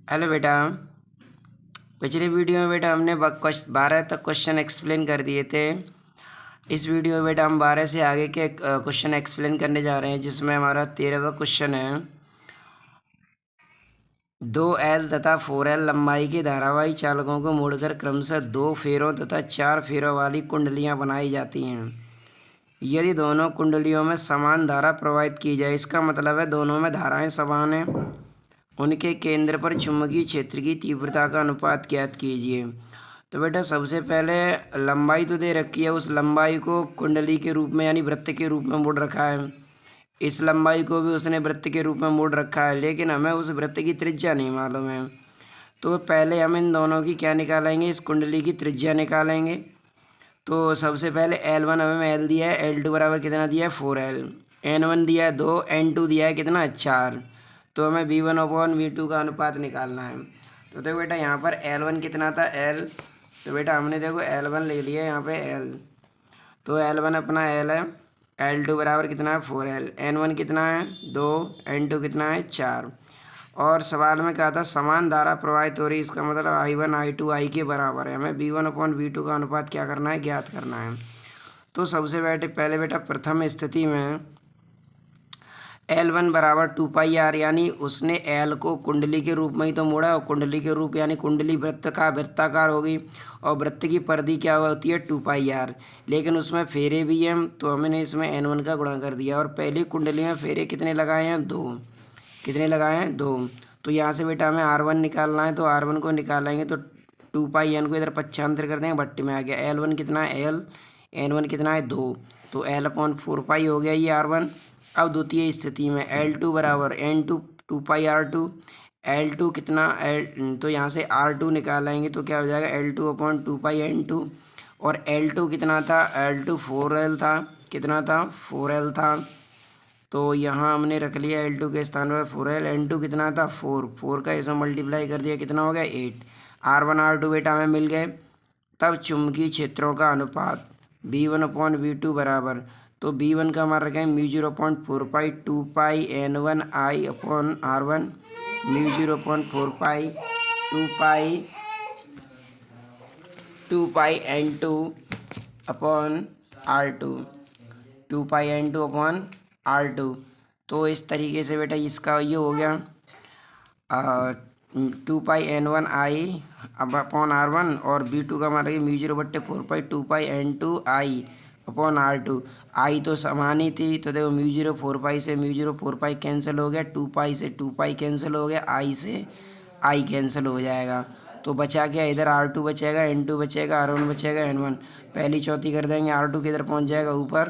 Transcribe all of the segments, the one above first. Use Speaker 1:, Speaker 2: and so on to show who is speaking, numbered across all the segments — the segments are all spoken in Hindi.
Speaker 1: हेलो बेटा। पिछले वीडियो में बेटा हमने 12 तक क्वेश्चन एक्सप्लेन कर दिए थे। इस वीडियो में बेटा हम 12 से आगे के क्वेश्चन एक्सप्लेन करने जा रहे हैं, जिसमें हमारा 13वां क्वेश्चन है। 2L तथा 4L लंबाई के धारावाही चालकों को मोड़कर क्रमशः 2 फेरों तथा 4 फेरों वाली कुंडलियां बनाई जाती हैं। यदि दोनों कुंडलियों में समान धारा प्रवाहित की जाए, इसका मतलब है दोनों में धाराएं समान हैं। उनके केंद्र पर चुंबकीय क्षेत्र की तीव्रता का अनुपात ज्ञात कीजिए। तो बेटा सबसे पहले लंबाई तो दे रखी है, उस लंबाई को कुंडली के रूप में यानी वृत्त के रूप में मोड़ रखा है। इस लंबाई को भी उसने वृत्त के रूप में मोड़ रखा है, लेकिन हमें उस वृत्त की त्रिज्या नहीं मालूम है। तो पहले हम इन दोनों की क्या निकालेंगे, इस कुंडली की त्रिज्या निकालेंगे। तो सबसे पहले L1 हमें L दिया है, L2 बराबर कितना दिया है 4L, N1 दिया है 2, N2 दिया है कितना 4। तो हमें V1/V2 का अनुपात निकालना है। तो देखो बेटा यहाँ पर L1 कितना था L, तो बेटा हमने देखो L1 ले लिया यहाँ पे L, तो L1 अपना L है, L2 बराबर कितना है 4L, N1 कितना है 2, N2 कितना है 4। और सवाल में कहा था समान धारा प्रवाहित हो रही, इसका मतलब I1 I2 I के बराबर है। हमें V1/V2 का अनुपात क्या करना है, ज्ञात करना है। तो सबसे पहले बेटा प्रथम स्थिति में L1 बराबर 2πr, यानी उसने L को कुंडली के रूप में ही तो मोड़ा, और कुंडली के रूप यानी कुंडली वृत्ताकार होगी, और वृत्त की परिधि क्या होती है 2πr, लेकिन उसमें फेरे भी हैं, तो हमने इसमें N1 का गुणा कर दिया। और पहली कुंडली में फेरे कितने लगाए हैं 2, कितने लगाए हैं 2। तो यहाँ से बेटा हमें R1 निकालना है, तो R1 को निकालेंगे तो 2πn को इधर पक्षांतर कर देंगे, भट्टी में आ गया। L1 कितना है L, N1 कितना है 2, तो L/4π हो गया ये R1। अब द्वितीय स्थिति में L2 बराबर N2 2πr2, L2 कितना L, तो यहाँ से R2 निकालेंगे तो क्या हो जाएगा L2/2πN2। और L2 कितना था, L2 4L था, कितना था 4L था। तो यहाँ हमने रख लिया L2 के स्थान पर 4L, N2 कितना था 4 का इसमें मल्टीप्लाई कर दिया, कितना हो गया 8। R1 R2 बेटा हमें मिल गए। तब चुंबकीय क्षेत्रों का अनुपात V1/V2 बराबर, तो V1 का मान रखें μ0.4π 2πN1I/R1, μ0.4π 2πN2/R2, 2πN2/R2। तो इस तरीके से बेटा इसका ये हो गया 2πN1I/R1, और V2 का मान रखिए μ0/4π 2πN2I/R2। आई तो समान ही थी, तो देखो μ0/4π से μ0/4π कैंसिल हो गया, 2π से 2π कैंसिल हो गया, आई से आई कैंसिल हो जाएगा। तो बचा क्या, इधर R2 बचेगा, N2 बचेगा, R1 बचेगा, N1 पहली चौथी कर देंगे, R2 किधर पहुंच जाएगा ऊपर,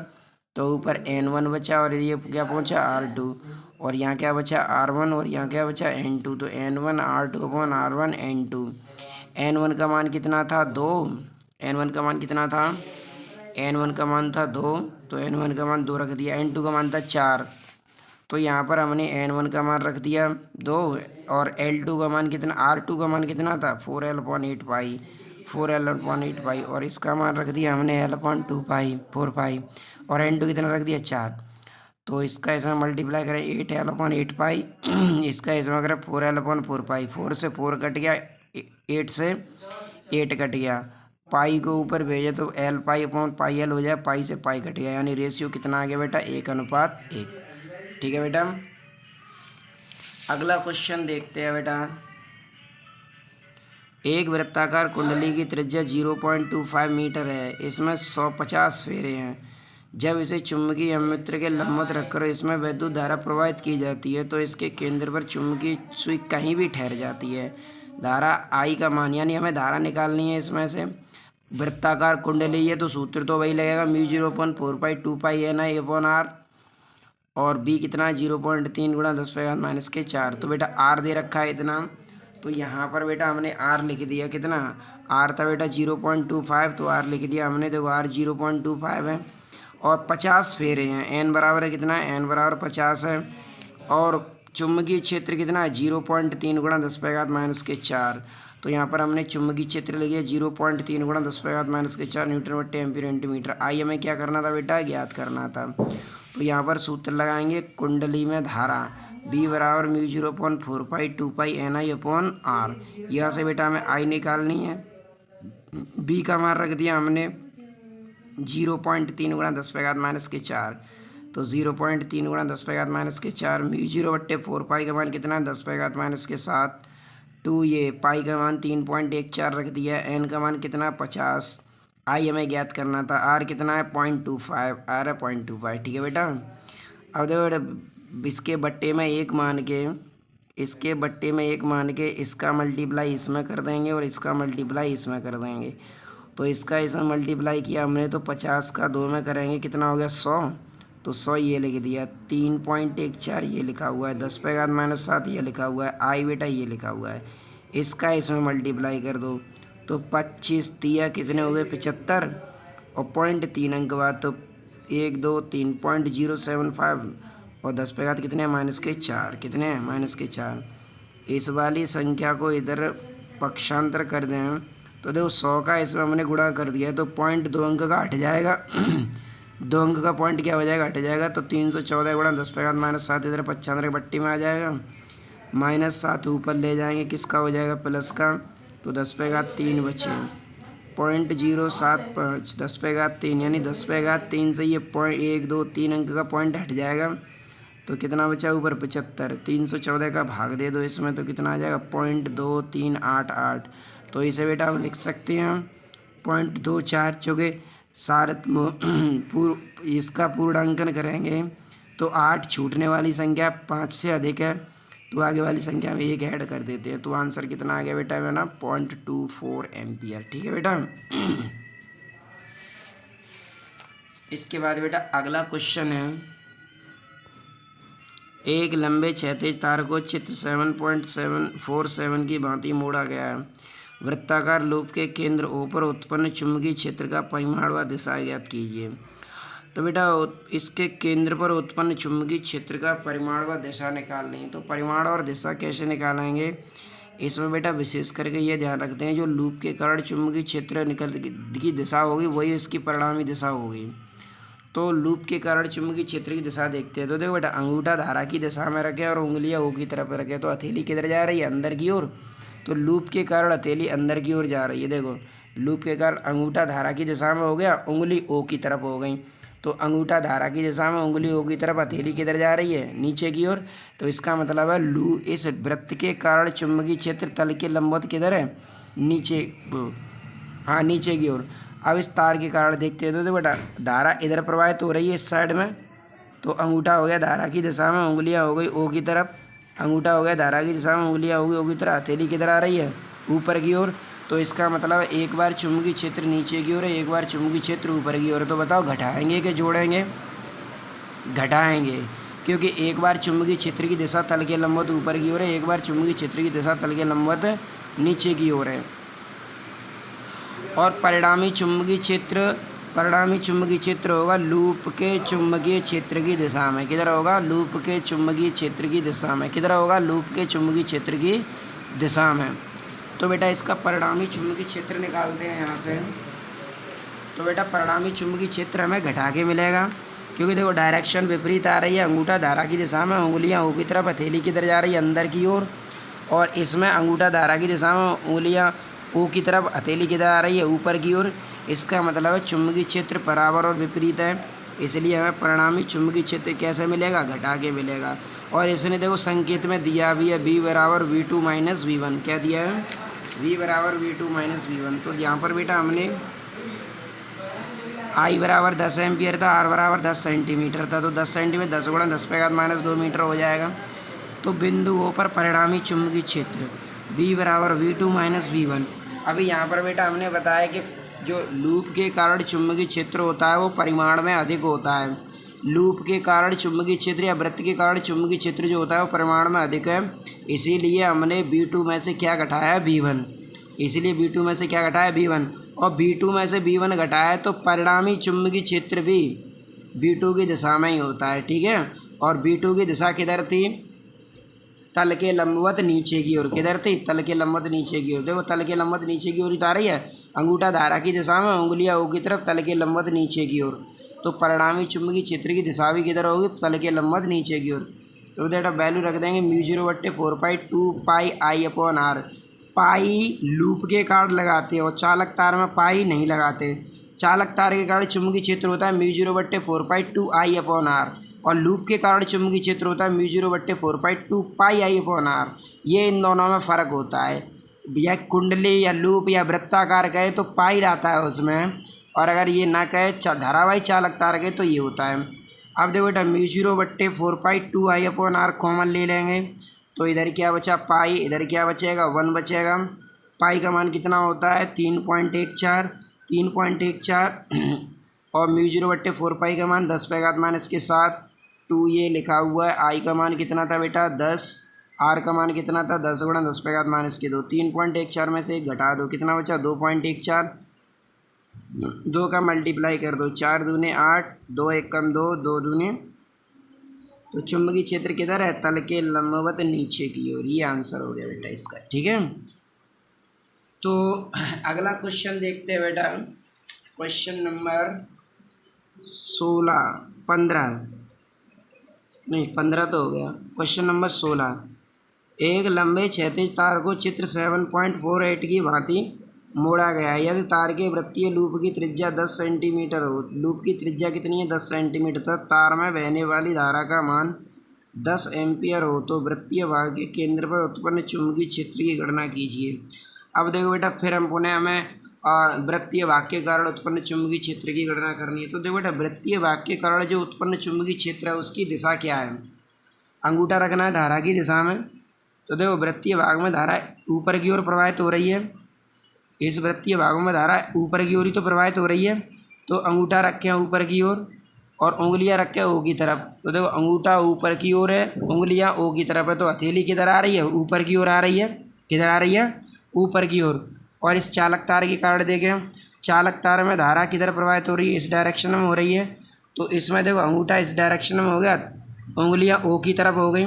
Speaker 1: तो ऊपर N1 बचा, और ये क्या पहुंचा R2, और यहाँ क्या बचा R1, और यहाँ क्या बचा N2। तो N1 R2/R1 N2। N1 का मान कितना था 2, N1 का मान कितना था, N1 का मान था 2, तो N1 का मान 2 रख दिया। N2 का मान था 4, तो यहाँ पर हमने N1 का मान रख दिया 2, और L2 का मान कितना, R2 का मान कितना था 4L/8π, 4L/8π, और इसका मान रख दिया हमने L/2π 4π, और N2 कितना रख दिया 4। तो इसका इसमें मल्टीप्लाई करें 8L/8π, इसका इसमें करें 4L/4π, 4 से 4 कट गया, 8 से 8 कट गया, पाई को ऊपर भेजे तो L/π/L हो जाए, पाई से पाई कट गया, यानी रेशियो कितना आ गया बेटा 1:1। ठीक है बेटा। अगला क्वेश्चन देखते हैं बेटा। एक वृत्ताकार कुंडली की त्रिज्या 0.25 मीटर है, इसमें 150 फेरे हैं। जब इसे चुंबकीय अम्लमित्र के लंबवत रखकर इसमें वैद्युत धारा प्रवाहित की जाती है, तो इसके केंद्र पर चुंबकीय सुई कहीं भी ठहर जाती है। धारा आई का मान, यानी हमें धारा निकालनी है इसमें से। वृत्ताकार कुंडली है तो सूत्र तो वही लगेगा μ0.4π 2πNI/R, और बी कितना 0.3 × 10⁻⁻⁴। तो बेटा आर दे रखा है इतना, तो यहाँ पर बेटा हमने आर लिख दिया, कितना आर था बेटा 0.25, तो आर लिख दिया हमने, देखो आर 0.25 है, और 50 फेरे हैं। एन बराबर है कितना, एन बराबर 50 है, और चुंबकीय क्षेत्र कितना है 0.3 × 10⁻⁴। तो यहाँ पर हमने चुंबकीय क्षेत्र लिया 0.3 × 10⁻⁴ Nm/m²। आई हमें क्या करना था बेटा, ज्ञात करना था। तो यहाँ पर सूत्र लगाएंगे कुंडली में धारा, बी बराबर म्यू 0.4π2π NI/R। यहाँ से बेटा हमें आई निकालनी है। बी का मान रख दिया हमने 0.3 गुणा 10⁻⁻⁴। तो 0.3 गुणा 10⁻⁻⁴, म्यू 0/4π का मान कितना 10⁻⁻�7। 2 ये पाई का मान 3.14 रख दिया। एन का मान कितना 50। आई हमें ज्ञात करना था। आर कितना है 0.25। आर है 0.25। ठीक है बेटा। अब देखो बेटा इसके बट्टे में एक मान के इसका मल्टीप्लाई इसमें कर देंगे और इसका मल्टीप्लाई इसमें कर देंगे। तो इसका इसमें मल्टीप्लाई किया हमने तो 50 का 2 में करेंगे कितना हो गया 100। तो 100 ये लिख दिया। 3.14 ये लिखा हुआ है। 10⁻⁷ ये लिखा हुआ है। आई बेटा ये लिखा हुआ है। इसका इसमें मल्टीप्लाई कर दो तो 25 तिया कितने हो गए 75 और 0.3 अंक बाद तो 1 2 3.075 और 10 पे घात कितने -4 कितने -4। इस वाली संख्या को इधर पक्षांतर कर दें तो देखो 100 का इसमें हमने गुणा कर दिया तो 0.2 अंक का हट जाएगा 2 अंक का पॉइंट क्या हो जाएगा हट जाएगा। तो 314 गुणा 10 पे घात -7 इधर 95 बट्टी में आ जाएगा। -7 ऊपर ले जाएंगे किसका हो जाएगा प्लस का। तो 10 पे घात 3 बचे 0.075 10 पे घात 3 यानी 10 पे घात 3 से ये 1 2 3 अंक का पॉइंट हट जाएगा। तो कितना बचा ऊपर 75। 314 का भाग दे दो इसमें तो कितना आ जाएगा 0.2388। तो इसे बेटा हम लिख सकते हैं 0.24 चौके इसका पूर्णांकन करेंगे तो 8 छूटने वाली संख्या 5 से अधिक है तो आगे वाली संख्या में 1 ऐड कर देते हैं। तो आंसर कितना आ गया बेटा है ना 0.24 एम्पियर। ठीक है बेटा। इसके बाद बेटा अगला क्वेश्चन है। एक लंबे क्षैतिज तार को चित्र 7.747 की भांति मोड़ा गया है। वृत्ताकार लूप के केंद्र O पर उत्पन्न चुंबकीय क्षेत्र का परिमाण व दिशा ज्ञात कीजिए। तो बेटा इसके केंद्र पर उत्पन्न चुंबकीय क्षेत्र का परिमाण व दिशा निकालनी है। तो परिमाण और दिशा कैसे निकालेंगे इसमें बेटा विशेष करके ये ध्यान रखते हैं जो लूप के कारण चुंबकीय क्षेत्र की दिशा होगी वही इसकी परिणामी दिशा होगी। तो लूप के कारण चुंबकीय क्षेत्र की दिशा देखते हैं। तो देखो बेटा अंगूठा धारा की दिशा में रखें और उंगलियां O की तरफ रखें तो हथेली किधर जा रही है अंदर की ओर। तो लूप के कारण हथेली अंदर की ओर जा रही है। देखो लूप के कारण अंगूठा धारा की दिशा में हो गया उंगली O की तरफ हो गई। तो अंगूठा धारा की दिशा में उंगली O की तरफ हथेली किधर जा रही है नीचे की ओर। तो इसका मतलब है इस वृत्त के कारण चुंबकीय क्षेत्र तल के लंबवत किधर है नीचे। हाँ नीचे की ओर। अब इस तार के कारण देखते हैं तो बेटा धारा इधर प्रवाहित हो रही है इस साइड में। तो अंगूठा हो गया धारा की दिशा में उंगलियां हो गई O की तरफ। अंगूठा हो गया धारा की दिशा में उंगलियां हो गई O की तरफ। हथेली किधर आ रही है ऊपर की ओर। तो इसका मतलब है एक बार चुंबकीय क्षेत्र नीचे की ओर है एक बार चुंबकीय क्षेत्र ऊपर की ओर है। तो बताओ घटाएंगे कि जोड़ेंगे। घटाएंगे क्योंकि एक बार चुंबकीय क्षेत्र की दिशा तल के लंबवत ऊपर की ओर है एक बार चुंबकीय क्षेत्र की दिशा तल के लंबवत नीचे की ओर है। और परिणामी चुंबकीय क्षेत्र होगा लूप के चुंबकीय क्षेत्र की दिशा में। किधर होगा लूप के चुंबकीय क्षेत्र की दिशा में। किधर होगा लूप के चुंबकीय क्षेत्र की दिशा में। तो बेटा इसका परिणामी चुंबकीय क्षेत्र निकालते हैं यहाँ से। तो बेटा परिणामी चुंबकीय क्षेत्र हमें घटा के मिलेगा क्योंकि देखो डायरेक्शन विपरीत आ रही है। अंगूठा धारा की दिशा में उंगलियां O की तरफ हथेली किधर जा रही है अंदर की ओर। और इसमें अंगूठा धारा की दिशा में उंगलियां O की तरफ हथेली किधर आ रही है ऊपर की ओर। इसका मतलब है चुंबकीय क्षेत्र बराबर और विपरीत है इसलिए हमें परिणामी चुंबकीय क्षेत्र कैसे मिलेगा घटा के मिलेगा। और इसने देखो संकेत में दिया भी है B बराबर V2 माइनस V1। क्या दिया है V बराबर V2 माइनस V1। तो यहाँ पर बेटा हमने I बराबर 10 एम्पियर था R बराबर 10 सेंटीमीटर था। तो 10 सेंटीमीटर 10 गुणा 10 पे घात -2 मीटर हो जाएगा। तो बिंदु O पर परिणामी चुंबकीय क्षेत्र B बराबर V2 माइनस V1। अभी यहाँ पर बेटा हमने बताया कि जो लूप के कारण चुंबकीय क्षेत्र होता है वो परिमाण में अधिक होता है। लूप के कारण चुंबकीय क्षेत्र या वृत्त के कारण चुंबकीय क्षेत्र जो होता है वो परिमाण में अधिक है। इसीलिए हमने B2 में से क्या घटाया है V1। इसीलिए B2 में से क्या घटाया V1 और B2 में से V1 घटाया तो परिणामी चुंबकीय क्षेत्र भी B2 की दिशा में ही होता है। ठीक है। और B2 की दिशा किधर थी तल के लंबवत नीचे की ओर। किधर थी तल के लंबवत नीचे की ओर। देखो तल के लंबवत नीचे की ओर ही तो आ रही है। अंगूठा धारा की दिशा में उंगलियां O की तरफ तल के लंबवत नीचे की ओर। तो परिणामी चुंबकीय क्षेत्र की दिशा भी किधर होगी तल के लंबवत नीचे की ओर। तो बेटा वैल्यू रख देंगे μ0/4π2πi/r। पाई लूप के कारण लगाते हैं और चालक तार में पाई नहीं लगाते। चालक तार के कारण चुंबकीय क्षेत्र होता है μ0/4π2i/r और लूप के कारण चुंबकीय क्षेत्र होता है μ0/4π2πi/r। ये इन दोनों में फ़र्क होता है। या कुंडली या लूप या वृत्ताकार कहे तो पाई रहता है उसमें, और अगर ये ना कहे धारावाही चालक तार कहे तो ये होता है। अब देखो बेटा μ0/4π2i/r कॉमन ले लेंगे तो इधर क्या बचा पाई, इधर क्या बचेगा 1 बचेगा। पाई का मान कितना होता है 3.14 और μ0/4π का मान 10⁻⁻7 2 ये लिखा हुआ है। आई का मान कितना था बेटा 10, आर का मान कितना था 10 × 10⁻⁻2। 3.14 में से एक घटा दो, कितना बचा 2.14। 2 का मल्टीप्लाई कर दो, 4 दूने 8, 2 1 कम 2, 2 दूने। तो चुंबकीय क्षेत्र किधर है तल के लंबवत नीचे की ओर। ये आंसर हो गया बेटा इसका, ठीक है। तो अगला क्वेश्चन देखते हैं बेटा, क्वेश्चन नंबर 15 तो हो गया। क्वेश्चन नंबर 16, एक लंबे क्षैतिज तार को चित्र 7.48 की भांति मोड़ा गया है। यदि तार के वृत्तीय लूप की त्रिज्या 10 सेंटीमीटर हो, लूप की त्रिज्या कितनी है 10 सेंटीमीटर, तक तार में बहने वाली धारा का मान 10 एम्पियर हो तो वृत्तीय भाग के केंद्र पर उत्पन्न चुंबकीय क्षेत्र की गणना कीजिए। अब देखो बेटा फिर हम पुनः हमें वृत्तीय भाग के कारण उत्पन्न चुंबकीय क्षेत्र की गणना करनी है। तो देखो बेटा वृत्तीय भाग के कारण जो उत्पन्न चुंबकीय क्षेत्र है उसकी दिशा क्या है, अंगूठा रखना है धारा की दिशा में। तो देखो वृत्तीय भाग में धारा ऊपर की ओर प्रवाहित हो रही है, इस वृत्तीय भागों में धारा ऊपर की ओर ही तो प्रवाहित हो रही है। तो अंगूठा रखें ऊपर की ओर और उंगलियां रखें ओ की तरफ। तो देखो अंगूठा ऊपर की ओर है, उंगलियां ओ की तरफ है, तो हथेली किधर आ रही है ऊपर की ओर आ रही है। किधर आ रही है ऊपर की ओर। और इस चालक तार के कारण देखें, चालक तार में धारा किधर प्रवाहित हो रही है, इस डायरेक्शन में हो रही है। तो इसमें देखो अंगूठा इस डायरेक्शन में हो गया, उंगलियां ओ की तरफ हो गई।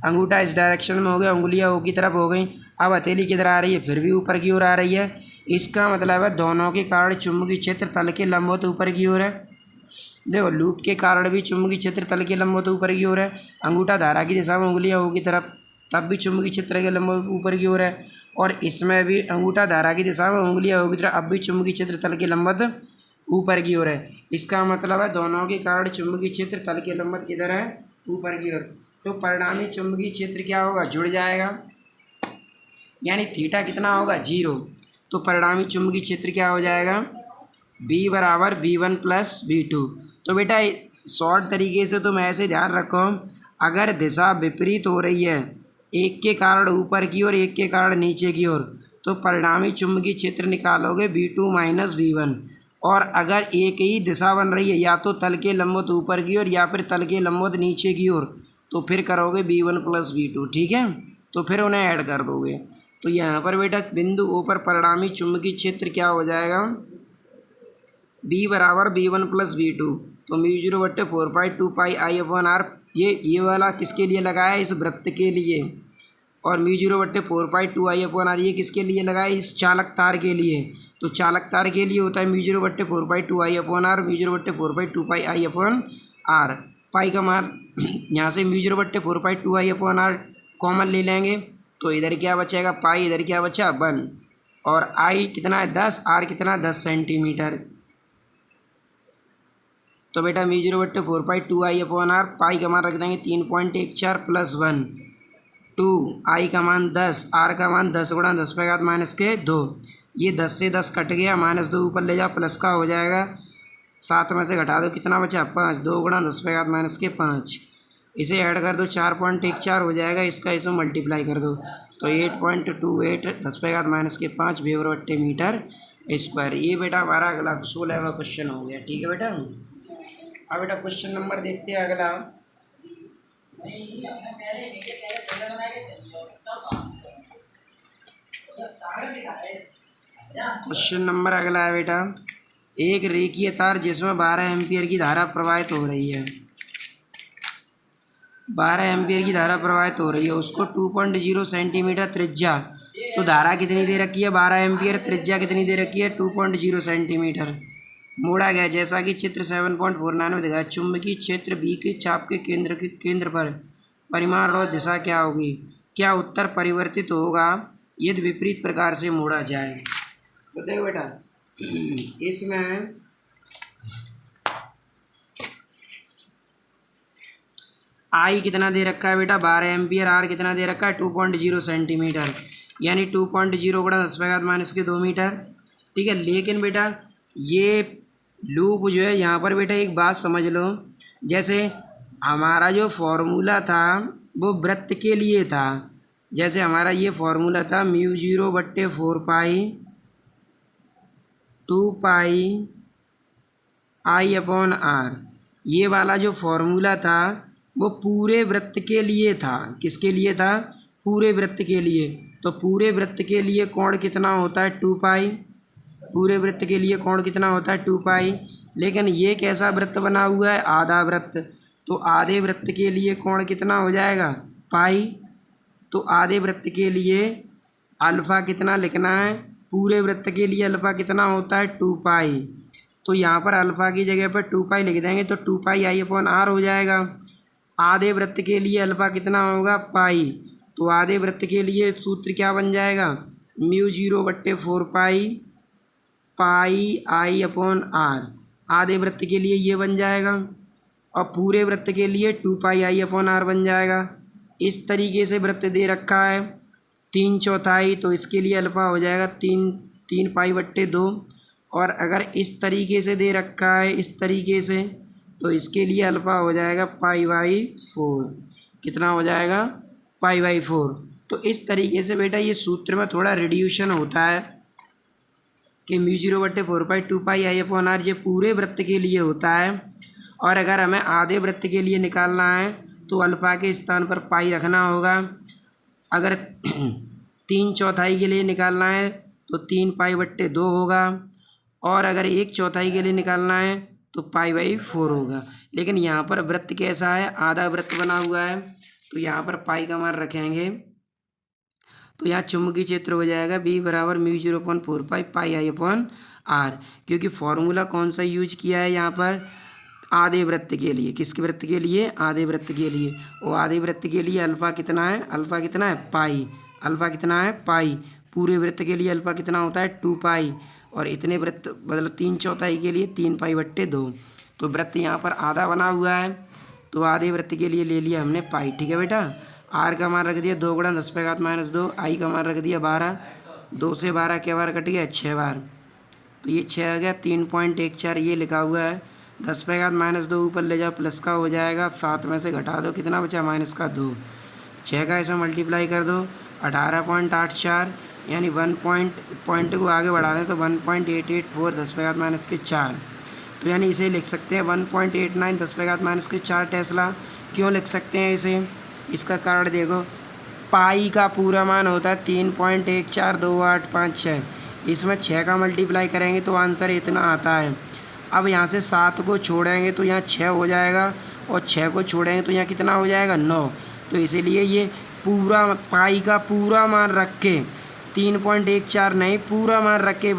Speaker 1: अंगूठा इस डायरेक्शन में हो गया, उंगलियां ओ की तरफ हो गई। अब हथेली किधर आ रही है, फिर भी ऊपर की ओर आ रही है। इसका मतलब है दोनों के कारण चुंबकीय क्षेत्र तल के लंबवत ऊपर की ओर है। देखो लूप के कारण भी चुंबकीय क्षेत्र तल के लंबवत ऊपर की ओर है। अंगूठा धारा की दिशा में, उंगलियां ओ की तरफ, तब भी चुंबकीय क्षेत्र के लंबवत ऊपर की ओर है। और इसमें भी अंगूठा धारा की दिशा में, उंगलियां ओ की तरफ, अब भी चुंबकीय क्षेत्र तल के लंबवत ऊपर की ओर है। इसका मतलब है दोनों के कारण चुंबकीय क्षेत्र तल के लंबवत किधर है ऊपर की ओर। तो परिणामी चुंबकीय क्षेत्र क्या होगा, जुड़ जाएगा, यानी थीटा कितना होगा 0। तो परिणामी चुंबकीय क्षेत्र क्या हो जाएगा B = V1 + V2। तो बेटा शॉर्ट तरीके से तुम ऐसे ध्यान रखो, अगर दिशा विपरीत हो रही है, एक के कारण ऊपर की ओर एक के कारण नीचे की ओर, तो परिणामी चुंबकीय क्षेत्र निकालोगे V2 - V1। और अगर एक ही दिशा बन रही है, या तो तल के लंबवत ऊपर की ओर या फिर तल के लंबवत नीचे की ओर, तो फिर करोगे V1 + V2, ठीक है। तो फिर उन्हें ऐड कर दोगे। तो यहाँ पर बेटा बिंदु O पर परिणामी चुंबकीय क्षेत्र क्या हो जाएगा B = V1 + V2। तो μ0/4π2πi/r ये वाला किसके लिए लगाया है, इस वृत्त के लिए। और μ0/4π2i/r ये किसके लिए लगाया, इस चालक तार के लिए। तो चालक तार के लिए होता है μ0/4π2i/r, μ0/4π2πi/r। पाई का मान यहाँ से μ0/4π2i/r कॉमन ले लेंगे तो इधर क्या बचेगा पाई, इधर क्या बचा 1। और आई कितना है 10, आर कितना 10 सेंटीमीटर। तो बेटा μ0/4π2i/r, पाई का मान रख देंगे 3.14 + 1 2, आई का मान 10, आर का मान 10 × 10⁻⁻2। ये 10 से 10 कट गया, -2 ऊपर ले जाओ, प्लस का हो जाएगा, 7 में से घटा दो, कितना बचा 5, 2 × 10⁻⁻5। इसे ऐड कर दो 4.14 हो जाएगा, इसका इसमें मल्टीप्लाई कर दो तो 8.28 10⁻⁻5 वेबर/मीटर²। ये बेटा हमारा अगला 16वां क्वेश्चन हो गया, ठीक है बेटा। अब बेटा क्वेश्चन नंबर देखते हैं अगला। क्वेश्चन नंबर अगला है बेटा, एक रेखीय तार जिसमें 12 एम्पियर की धारा प्रवाहित हो रही है, 12 एम्पियर की धारा प्रवाहित हो रही है, उसको 2.0 सेंटीमीटर त्रिज्या। तो धारा कितनी दे रखी है 12 एम्पियर, त्रिज्या कितनी दे रखी है 2.0 सेंटीमीटर। मोड़ा गया जैसा कि चित्र 7.49 में दिखाया। चुंबकीय क्षेत्र B के चाप के केंद्र पर परिमाणवाद दिशा क्या होगी? क्या उत्तर परिवर्तित होगा यदि विपरीत प्रकार से मोड़ा जाए? तो देखो बेटा, इसमें आई कितना दे रखा है बेटा? 12 एम्पियर। आर कितना दे रखा है? 2.0 सेंटीमीटर, यानी 2.0 गुणा 10⁻⁻2 मीटर। ठीक है, लेकिन बेटा ये लूप जो है यहाँ पर बेटा एक बात समझ लो, जैसे हमारा जो फॉर्मूला था वो वृत्त के लिए था। जैसे हमारा ये फॉर्मूला था μ0/4 2 I/r। ये वाला जो फॉर्मूला था वो पूरे वृत्त के लिए था। किसके लिए था? पूरे वृत्त के लिए। तो पूरे वृत्त के लिए कोण कितना होता है? 2 पाई। पूरे वृत्त के लिए कोण कितना होता है? 2 पाई। लेकिन ये कैसा वृत्त बना हुआ है? आधा वृत्त। तो आधे वृत्त के लिए कोण कितना हो जाएगा? पाई। तो आधे वृत्त के लिए अल्फ़ा कितना लिखना है? पूरे वृत्त के लिए अल्फ़ा कितना होता है? 2 पाई। तो यहाँ पर अल्फ़ा की जगह पर 2 पाई लिख देंगे तो 2 पाई I/r हो जाएगा। आधे वृत्त के लिए अल्फ़ा कितना होगा? पाई। तो आधे वृत्त के लिए सूत्र क्या बन जाएगा? μ0/4 पाई I/r। आधे वृत्त के लिए ये बन जाएगा और पूरे वृत्त के लिए 2 पाई I/r बन जाएगा। इस तरीके से वृत्त दे रखा है 3/4, तो इसके लिए अल्फ़ा हो जाएगा 3 पाई/2। और अगर इस तरीके से दे रखा है इस तरीके से, तो इसके लिए अल्फ़ा हो जाएगा π/4। कितना हो जाएगा? π/4। तो इस तरीके से बेटा ये सूत्र में थोड़ा रिड्यूशन होता है कि μ0/4 2 पाई I/r ये पूरे वृत्त के लिए होता है। और अगर हमें आधे वृत्त के लिए निकालना है तो अल्फ़ा के स्थान पर पाई रखना होगा। अगर 3/4 के लिए निकालना है तो 3 पाई/2 होगा। और अगर 1/4 के लिए निकालना है तो π/4 होगा। लेकिन यहाँ पर वृत्त कैसा है? आधा वृत्त बना हुआ है, तो यहाँ पर पाई का मान रखेंगे तो यहाँ चुंबकीय क्षेत्र हो जाएगा B = μ0/4 पाई I/r। क्योंकि फॉर्मूला कौन सा यूज किया है यहाँ पर? आधे वृत्त के लिए। किसके वृत्त के लिए? आधे वृत्त के लिए। और आधे वृत्त के लिए अल्फ़ा कितना है? अल्फ़ा कितना है? पाई। अल्फ़ा कितना है? पाई। पूरे वृत्त के लिए अल्फ़ा कितना होता है? 2 पाई। और इतने वृत्त मतलब 3/4 के लिए 3 पाई/2। तो वृत्त यहाँ पर आधा बना हुआ है, तो आधे वृत्त के लिए ले लिया हमने पाई। ठीक है बेटा, आर का मान रख दिया 2 गुणा 10⁻⁻2। आई का मान रख दिया 12। 2 से 12 क्या बार कट गया? 6 बार। तो ये 6 आ गया। 3.14 ये लिखा हुआ है। 10⁻⁻2 ऊपर ले जाओ, प्लस का हो जाएगा, 7 में से घटा दो, कितना बचा? -2। 6 का इसमें मल्टीप्लाई कर दो, 18.84, यानी 1 पॉइंट को आगे बढ़ा दें तो 1.884 10⁻⁻4। तो यानी इसे लिख सकते हैं 1.89 10⁻⁻4 टेस्ला। क्यों लिख सकते हैं इसे? इसका कारण देखो, पाई का पूरा मान होता है 3.142856। इसमें 6 का मल्टीप्लाई करेंगे तो आंसर इतना आता है। अब यहाँ से 7 को छोड़ेंगे तो यहाँ 6 हो जाएगा, और 6 को छोड़ेंगे तो यहाँ कितना हो जाएगा? 9। तो इसीलिए ये पूरा पाई का पूरा मान रख के 3.14 नहीं, पूरा मान रख के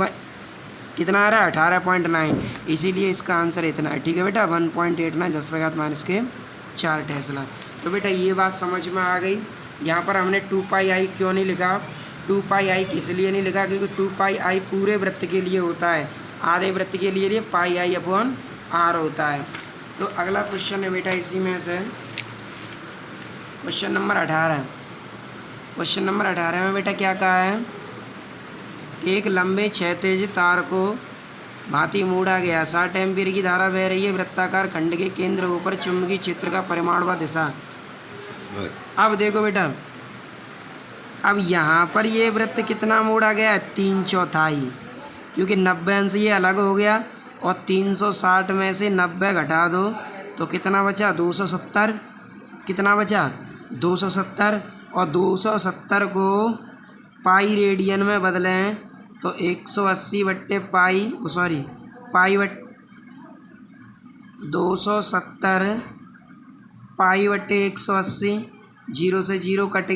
Speaker 1: कितना आ रहा है? 18.9। इसीलिए इसका आंसर इतना है। ठीक है बेटा, 1.89 10⁻⁻4 टेस्ला। तो बेटा ये बात समझ में आ गई। यहाँ पर हमने 2 पाई I क्यों नहीं लिखा? 2 पाई I इसलिए नहीं लिखा क्योंकि 2 पाई I पूरे वृत्त के लिए होता है, आधे वृत्त के लिए पाई I/r होता है। तो अगला क्वेश्चन है बेटा इसी में से क्वेश्चन नंबर 18। क्वेश्चन नंबर 18 में बेटा क्या कहा है? एक लंबे क्षैतिज तार को भांति मोड़ा गया, 60 एम्पीयर की धारा बह रही है, वृत्ताकार खंड के केंद्र ऊपर चुंबकीय क्षेत्र का परिमाण व दिशा। अब देखो बेटा, अब यहाँ पर ये वृत्त कितना मोड़ा गया है? 3/4, क्योंकि 90 अंश ये अलग हो गया, और 360 में से 90 घटा दो तो कितना बचा? 270। कितना बचा? 270। और 270 को पाई रेडियन में बदलें तो 180/पाई 270 पाई/180। 0 से 0 कट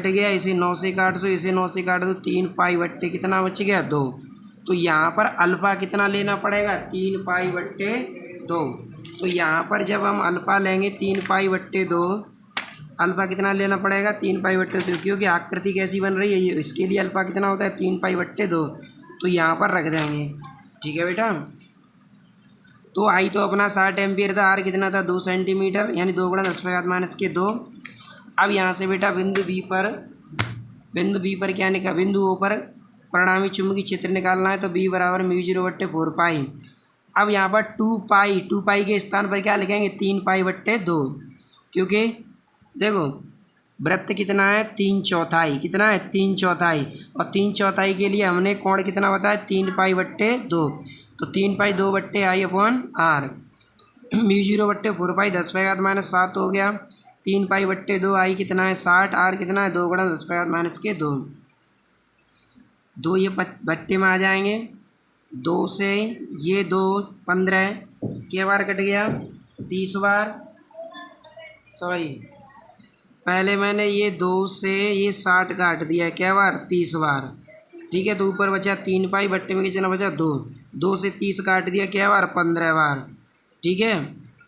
Speaker 1: गया। इसे 9 से काट दो, इसे 9 से काट दो, 3 पाई/, कितना बच गया? 2। तो यहाँ पर अल्फ़ा कितना लेना पड़ेगा? 3 पाई/2। तो यहाँ पर जब हम अल्फ़ा लेंगे 3 पाई/2 अल्फा कितना लेना पड़ेगा 3π/2, क्योंकि आकृति कैसी बन रही है ये, इसके लिए अल्फा कितना होता है 3π/2, तो यहाँ पर रख देंगे। ठीक है बेटा। तो आई तो अपना 60 एम्पियर था, आर कितना था 2 सेंटीमीटर, यानी 2 × 10⁻²। अब यहाँ से बेटा बिंदु बी पर क्या निकाल, बिंदु ओ पर परिणामी चुंबकीय क्षेत्र निकालना है, तो B बराबर μ0/4π। अब यहाँ पर 2π के स्थान पर क्या लिखेंगे 3π/2, क्योंकि देखो वृत्त कितना है 3/4, कितना है 3/4, और 3/4 के लिए हमने कोण कितना बताया 3π/2, तो 3π/2/i/r μ0/4π 10⁻⁷ हो गया। 3π/2 आई कितना है 60, आर कितना है 2 × 10⁻²। 2 ये बट्टे में आ जाएंगे, 2 से ये 2 15 के बार कट गया 30 बार, सॉरी पहले मैंने ये 2 से ये 60 काट दिया, क्या बार 30 बार। ठीक है, तो ऊपर बचा 3π, बट्टे में कितना बचा 2 से 30 काट दिया, क्या बार 15 बार। ठीक है,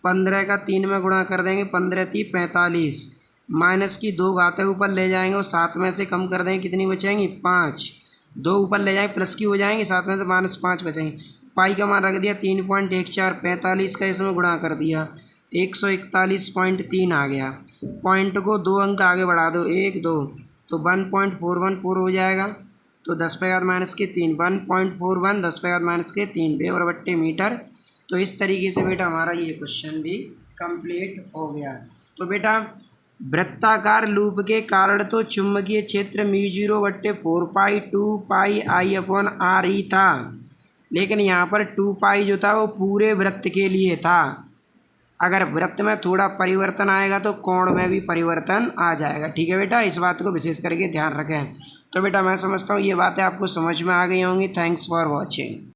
Speaker 1: 15 का 3 में गुणा कर देंगे, 15 × 3 45, माइनस की 2 घातें ऊपर ले जाएंगे और 7 में से कम कर देंगे, कितनी बचेंगी 5, 2 ऊपर ले जाएंगे प्लस की हो जाएंगी, 7 में से -5 बचेंगे। पाई का मान रख दिया 3.14, 45 का इसमें गुणा कर दिया 141.3 आ गया। पॉइंट को 2 अंक आगे बढ़ा दो, 1 2, तो 1.414 हो जाएगा, तो 10⁻³ 1.41 10⁻³ वेबर/मीटर। तो इस तरीके से बेटा हमारा ये क्वेश्चन भी कंप्लीट हो गया। तो बेटा वृत्ताकार लूप के कारण तो चुंबकीय क्षेत्र μ0/4π 2πi/r ही था, लेकिन यहाँ पर 2π जो था वो पूरे वृत्त के लिए था। अगर वृत्त में थोड़ा परिवर्तन आएगा तो कोण में भी परिवर्तन आ जाएगा। ठीक है बेटा, इस बात को विशेष करके ध्यान रखें। तो बेटा मैं समझता हूँ ये बातें आपको समझ में आ गई होंगी। Thanks for watching.